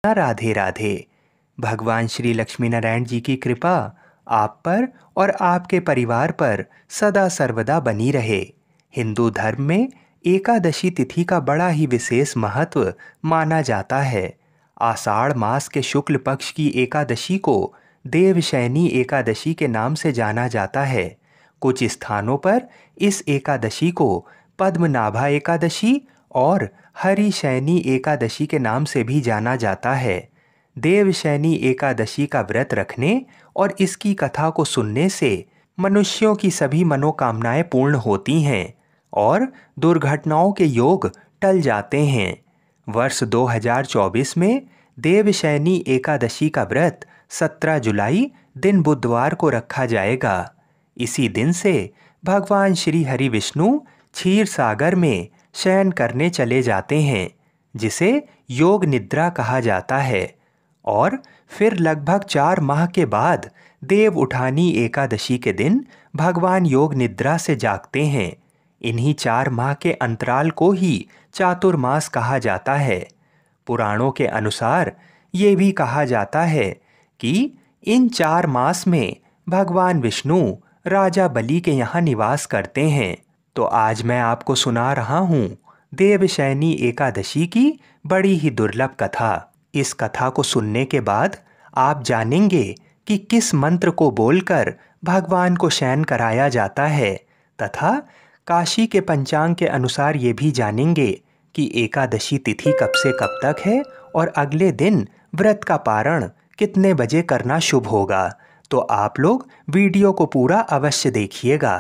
राधे राधे। भगवान श्री लक्ष्मी नारायण जी की कृपा आप पर और आपके परिवार पर सदा सर्वदा बनी रहे। हिंदू धर्म में एकादशी तिथि का बड़ा ही विशेष महत्व माना जाता है। आषाढ़ मास के शुक्ल पक्ष की एकादशी को देवशयनी एकादशी के नाम से जाना जाता है। कुछ स्थानों पर इस एकादशी को पद्मनाभा एकादशी और हरिशयनी एकादशी के नाम से भी जाना जाता है। देवशयनी एकादशी का व्रत रखने और इसकी कथा को सुनने से मनुष्यों की सभी मनोकामनाएं पूर्ण होती हैं और दुर्घटनाओं के योग टल जाते हैं। वर्ष 2024 में देवशयनी एकादशी का व्रत 17 जुलाई दिन बुधवार को रखा जाएगा। इसी दिन से भगवान श्री हरि विष्णु क्षीर सागर में शयन करने चले जाते हैं, जिसे योग निद्रा कहा जाता है, और फिर लगभग 4 माह के बाद देव उठानी एकादशी के दिन भगवान योग निद्रा से जागते हैं। इन्हीं 4 माह के अंतराल को ही चातुर्मास कहा जाता है। पुराणों के अनुसार ये भी कहा जाता है कि इन 4 मास में भगवान विष्णु राजा बलि के यहाँ निवास करते हैं। तो आज मैं आपको सुना रहा हूँ देवशयनी एकादशी की बड़ी ही दुर्लभ कथा। इस कथा को सुनने के बाद आप जानेंगे कि किस मंत्र को बोलकर भगवान को शयन कराया जाता है, तथा काशी के पंचांग के अनुसार ये भी जानेंगे कि एकादशी तिथि कब से कब तक है और अगले दिन व्रत का पारण कितने बजे करना शुभ होगा। तो आप लोग वीडियो को पूरा अवश्य देखिएगा।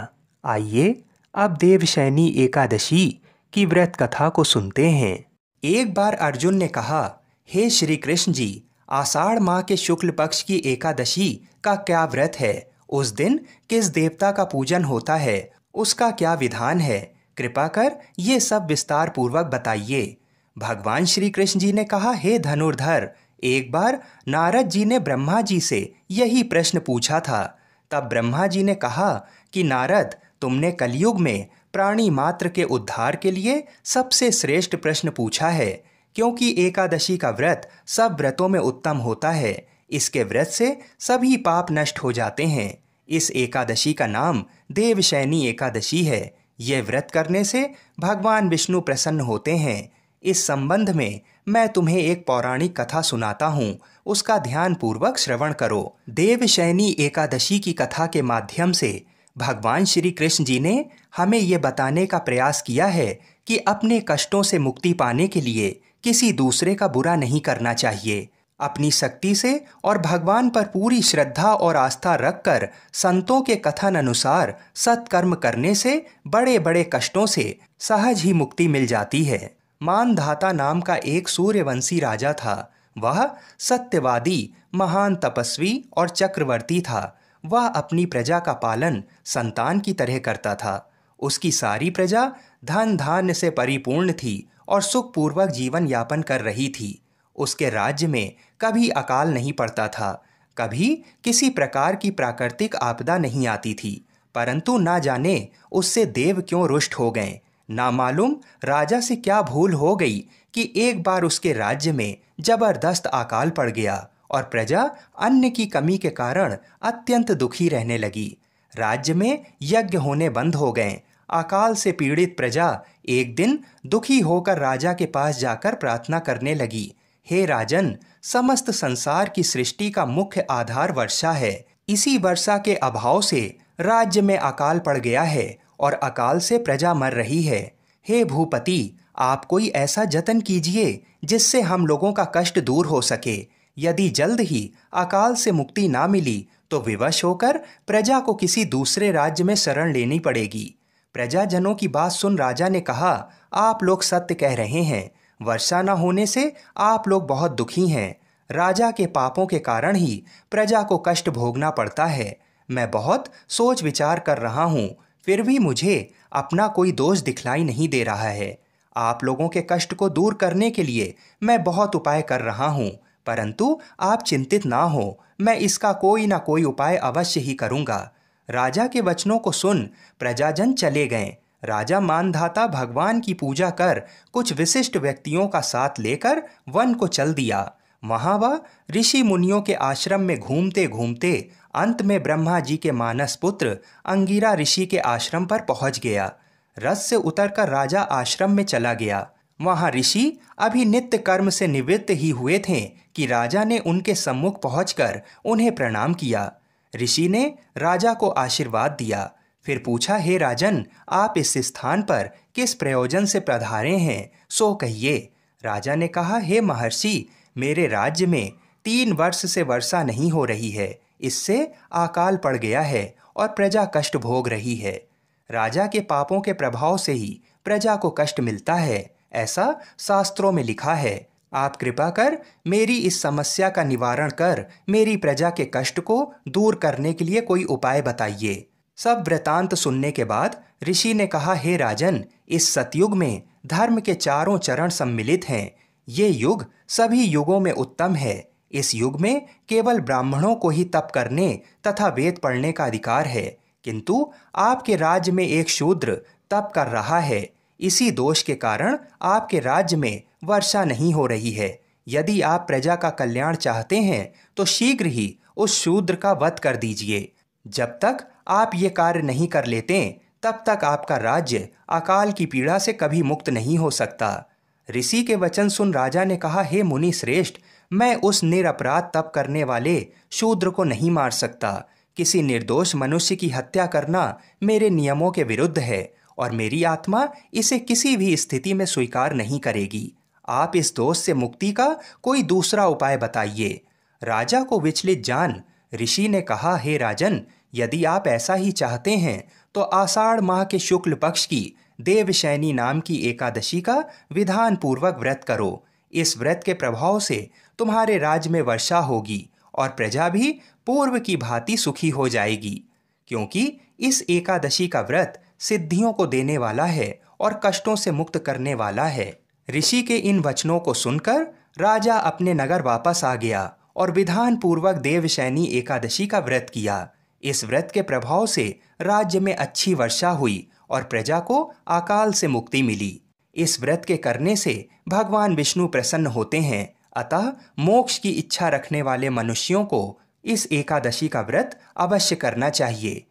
आइए अब देवशयनी एकादशी की व्रत कथा को सुनते हैं। एक बार अर्जुन ने कहा, हे श्री कृष्ण जी, आषाढ़ माह के शुक्ल पक्ष की एकादशी का क्या व्रत है? उस दिन किस देवता का पूजन होता है? उसका क्या विधान है? कृपा कर ये सब विस्तार पूर्वक बताइए। भगवान श्री कृष्ण जी ने कहा, हे धनुर्धर, एक बार नारद जी ने ब्रह्मा जी से यही प्रश्न पूछा था। तब ब्रह्मा जी ने कहा कि नारद, तुमने कलयुग में प्राणी मात्र के उद्धार के लिए सबसे श्रेष्ठ प्रश्न पूछा है, क्योंकि एकादशी का व्रत सब व्रतों में उत्तम होता है। इसके व्रत से सभी पाप नष्ट हो जाते हैं। इस एकादशी का नाम देवशयनी एकादशी है। यह व्रत करने से भगवान विष्णु प्रसन्न होते हैं। इस संबंध में मैं तुम्हें एक पौराणिक कथा सुनाता हूँ, उसका ध्यान पूर्वक श्रवण करो। देवशयनी एकादशी की कथा के माध्यम से भगवान श्री कृष्ण जी ने हमें ये बताने का प्रयास किया है कि अपने कष्टों से मुक्ति पाने के लिए किसी दूसरे का बुरा नहीं करना चाहिए। अपनी शक्ति से और भगवान पर पूरी श्रद्धा और आस्था रखकर संतों के कथन अनुसार सत्कर्म करने से बड़े बड़े कष्टों से सहज ही मुक्ति मिल जाती है। मानधाता नाम का एक सूर्यवंशी राजा था। वह सत्यवादी, महान तपस्वी और चक्रवर्ती था। वह अपनी प्रजा का पालन संतान की तरह करता था। उसकी सारी प्रजा धन धान्य से परिपूर्ण थी और सुखपूर्वक जीवन यापन कर रही थी। उसके राज्य में कभी अकाल नहीं पड़ता था, कभी किसी प्रकार की प्राकृतिक आपदा नहीं आती थी। परंतु ना जाने उससे देव क्यों रुष्ट हो गए। ना मालूम राजा से क्या भूल हो गई कि एक बार उसके राज्य में जबरदस्त अकाल पड़ गया और प्रजा अन्न की कमी के कारण अत्यंत दुखी रहने लगी। राज्य में यज्ञ होने बंद हो गए। अकाल से पीड़ित प्रजा एक दिन दुखी होकर राजा के पास जाकर प्रार्थना करने लगी, हे राजन, समस्त संसार की सृष्टि का मुख्य आधार वर्षा है। इसी वर्षा के अभाव से राज्य में अकाल पड़ गया है और अकाल से प्रजा मर रही है। हे भूपति, आप कोई ऐसा जतन कीजिए जिससे हम लोगों का कष्ट दूर हो सके। यदि जल्द ही अकाल से मुक्ति ना मिली तो विवश होकर प्रजा को किसी दूसरे राज्य में शरण लेनी पड़ेगी। प्रजाजनों की बात सुन राजा ने कहा, आप लोग सत्य कह रहे हैं। वर्षा न होने से आप लोग बहुत दुखी हैं। राजा के पापों के कारण ही प्रजा को कष्ट भोगना पड़ता है। मैं बहुत सोच विचार कर रहा हूँ, फिर भी मुझे अपना कोई दोष दिखलाई नहीं दे रहा है। आप लोगों के कष्ट को दूर करने के लिए मैं बहुत उपाय कर रहा हूँ, परंतु आप चिंतित ना हो, मैं इसका कोई ना कोई उपाय अवश्य ही करूँगा। राजा के वचनों को सुन प्रजाजन चले गए। राजा मानधाता भगवान की पूजा कर कुछ विशिष्ट व्यक्तियों का साथ लेकर वन को चल दिया। वहां वह ऋषि मुनियों के आश्रम में घूमते घूमते अंत में ब्रह्मा जी के मानस पुत्र अंगिरा ऋषि के आश्रम पर पहुंच गया। रथ से उतरकर राजा आश्रम में चला गया। वहां ऋषि अभी नित्य कर्म से निवृत्त ही हुए थे कि राजा ने उनके सम्मुख पहुंचकर उन्हें प्रणाम किया। ऋषि ने राजा को आशीर्वाद दिया, फिर पूछा, हे राजन, आप इस स्थान पर किस प्रयोजन से पधारे हैं, सो कहिए। राजा ने कहा, हे महर्षि, मेरे राज्य में 3 वर्ष से वर्षा नहीं हो रही है। इससे अकाल पड़ गया है और प्रजा कष्ट भोग रही है। राजा के पापों के प्रभाव से ही प्रजा को कष्ट मिलता है, ऐसा शास्त्रों में लिखा है। आप कृपा कर मेरी इस समस्या का निवारण कर मेरी प्रजा के कष्ट को दूर करने के लिए कोई उपाय बताइए। सब वृतांत सुनने के बाद ऋषि ने कहा, हे राजन, इस सतयुग में धर्म के चारों चरण सम्मिलित हैं। ये युग सभी युगों में उत्तम है। इस युग में केवल ब्राह्मणों को ही तप करने तथा वेद पढ़ने का अधिकार है, किंतु आपके राज्य में एक शूद्र तप कर रहा है। इसी दोष के कारण आपके राज्य में वर्षा नहीं हो रही है। यदि आप प्रजा का कल्याण चाहते हैं तो शीघ्र ही उस शूद्र का वध कर दीजिए। जब तक आप ये कार्य नहीं कर लेते तब तक आपका राज्य अकाल की पीड़ा से कभी मुक्त नहीं हो सकता। ऋषि के वचन सुन राजा ने कहा, हे मुनि श्रेष्ठ, मैं उस निरपराध तप करने वाले शूद्र को नहीं मार सकता। किसी निर्दोष मनुष्य की हत्या करना मेरे नियमों के विरुद्ध है और मेरी आत्मा इसे किसी भी स्थिति में स्वीकार नहीं करेगी। आप इस दोष से मुक्ति का कोई दूसरा उपाय बताइए। राजा को विचलित जान ऋषि ने कहा, हे राजन, यदि आप ऐसा ही चाहते हैं तो आषाढ़ माह के शुक्ल पक्ष की देवशैनी नाम की एकादशी का विधान पूर्वक व्रत करो। इस व्रत के प्रभाव से तुम्हारे राज्य में वर्षा होगी और प्रजा भी पूर्व की भांति सुखी हो जाएगी, क्योंकि इस एकादशी का व्रत सिद्धियों को देने वाला है और कष्टों से मुक्त करने वाला है। ऋषि के इन वचनों को सुनकर राजा अपने नगर वापस आ गया और विधान पूर्वक देवशैनी एकादशी का व्रत किया। इस व्रत के प्रभाव से राज्य में अच्छी वर्षा हुई और प्रजा को अकाल से मुक्ति मिली। इस व्रत के करने से भगवान विष्णु प्रसन्न होते हैं। अतः मोक्ष की इच्छा रखने वाले मनुष्यों को इस एकादशी का व्रत अवश्य करना चाहिए।